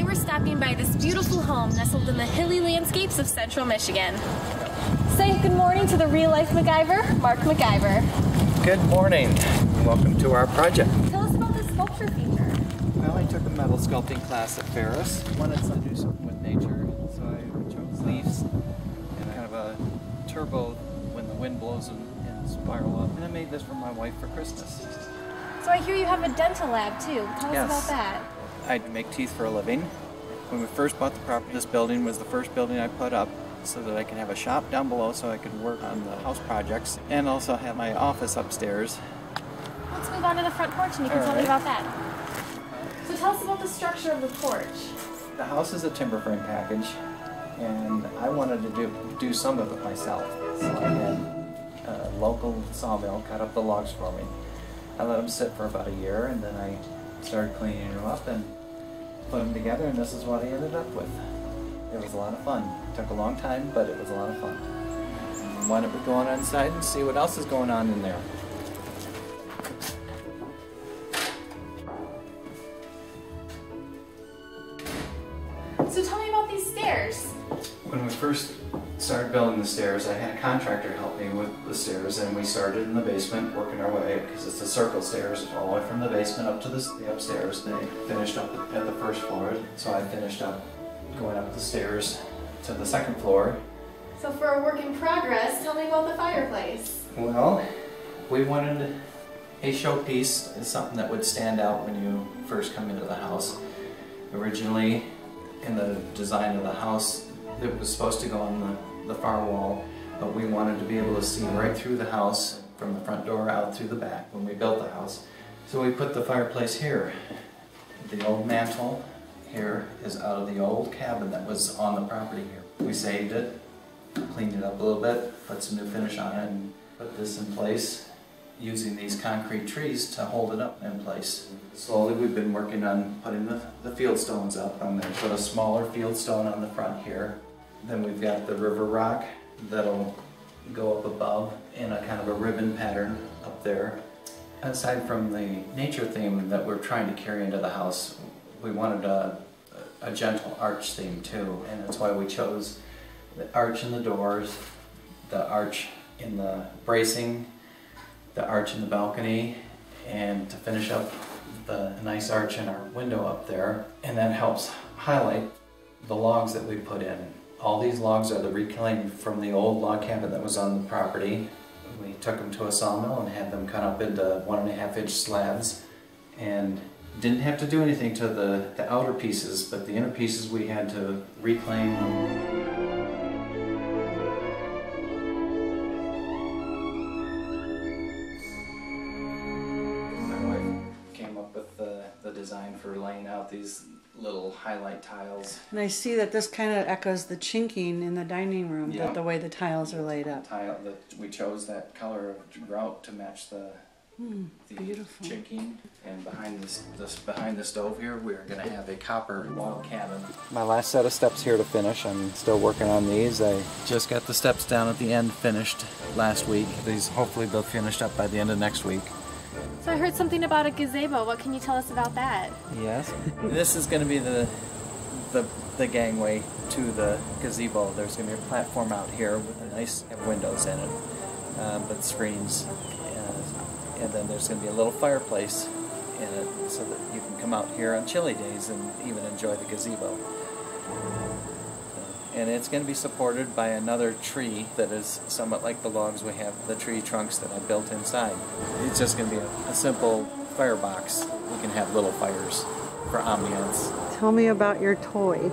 we're stopping by this beautiful home nestled in the hilly landscapes of central Michigan. Say good morning to the real-life MacIver, Mark MacIver. Good morning. Welcome to our project. Tell us about this sculpture feature. Well, I took a metal sculpting class at Ferris. Wanted to do something with nature, so I chose leaves and kind of a turbo when the wind blows and spiral up. And I made this for my wife for Christmas. So I hear you have a dental lab too. Tell us about that. I make teeth for a living. When we first bought the property, this building was the first building I put up so that I could have a shop down below so I could work on the house projects and also have my office upstairs. Let's move on to the front porch and you can tell me about that. So tell us about the structure of the porch. The house is a timber frame package and I wanted to do some of it myself. So I had a local sawmill cut up the logs for me. I let them sit for about a year and then I started cleaning them up and put them together, and this is what I ended up with. It was a lot of fun. It took a long time, but it was a lot of fun. Why don't we go on inside and see what else is going on in there? So tell me about these stairs. When we first started building the stairs, I had a contractor help me with the stairs, and we started in the basement, working our way, because it's a circle stairs all the way from the basement up to the upstairs. They finished up at the first floor, so I finished up going up the stairs to the second floor. So for a work in progress, tell me about the fireplace. Well, we wanted a showpiece, something that would stand out when you first come into the house. Originally, in the design of the house, it was supposed to go on the far wall, but we wanted to be able to see right through the house from the front door out through the back when we built the house. So we put the fireplace here. The old mantle here is out of the old cabin that was on the property here. We saved it, cleaned it up a little bit, put some new finish on it, and put this in place using these concrete trees to hold it up in place. Slowly we've been working on putting the field stones up. I'm going to put a smaller field stone on the front here. Then we've got the river rock that'll go up above in a kind of a ribbon pattern up there. Aside from the nature theme that we're trying to carry into the house, we wanted a gentle arch theme too, and that's why we chose the arch in the doors, the arch in the bracing, the arch in the balcony, and to finish up the nice arch in our window up there. And that helps highlight the logs that we put in. All these logs are the reclaimed from the old log cabin that was on the property. We took them to a sawmill and had them cut up into 1.5-inch slabs, and didn't have to do anything to the outer pieces, but the inner pieces we had to reclaim. The design for laying out these little highlight tiles. And I see that this kind of echoes the chinking in the dining room, Yeah. the way the tiles are laid up. We chose that color of grout to match the beautiful chinking. And behind the stove here, we're going to have a copper log cabin. My last set of steps here to finish. I'm still working on these. I just got the steps down at the end finished last week. These hopefully they'll be finished up by the end of next week. So I heard something about a gazebo. What can you tell us about that? Yes. This is going to be the gangway to the gazebo. There's going to be a platform out here with a nice windows in it, but screens. And then there's going to be a little fireplace in it so that you can come out here on chilly days and even enjoy the gazebo. And it's going to be supported by another tree that is somewhat like the logs we have, the tree trunks that I built inside. It's just going to be a simple firebox. We can have little fires for ambiance. Tell me about your toy.